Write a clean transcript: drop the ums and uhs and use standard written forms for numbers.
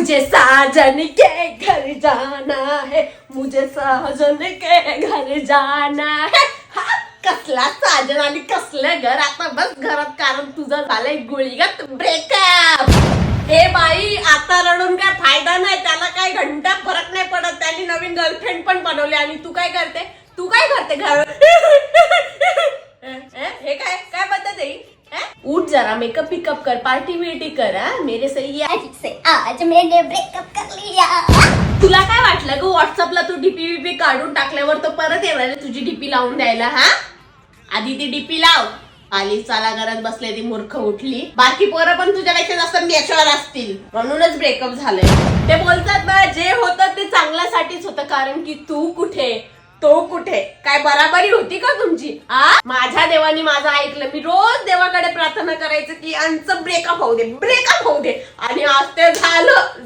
मुझे साजन के घर जाना है, मुझे साजन के घर जाना है. कसला साजन आणि कसलं घर. आता बस घरात, कारण तुझं झालंय गुळीगत ब्रेकअप. हे बाई, आता रडून काय फायदा नाही. त्याला काय घंटा फरक नाही पडत. त्याने नवीन गर्लफ्रेंड पण बनवली आणि तू काय करते घर. हे काय पद्धत आहे. उठ जरा, मेकअप पिकअप कर, पार्टी विटी कर. मेरे सही आज मैंने ब्रेकअप कर लिया. तुला काय वाटलं ग, व्हॉट्सअपला तू डीपी विपी काढून टाकल्यावर तो परत येणार तुझी डीपी लावून द्यायला. आधी ती डीपी लाव. आली चाला घरात बसले, ती मूर्ख उठली. बाकी पोरं पण तुझ्यापेक्षा जास्त मॅच्युअर असतील, म्हणूनच ब्रेकअप झालंय. ते बोलतात ना, जे होतं ते चांगल्यासाठीच होतं. कारण की तू कुठे, तो कुठे, काय बराबरी होती का तुमची? माझ्या देवानी माझं ऐकलं. मी रोज देवाकडे प्रार्थना करायचं की यांचं ब्रेकअप होऊ दे. आणि आज ते झालं.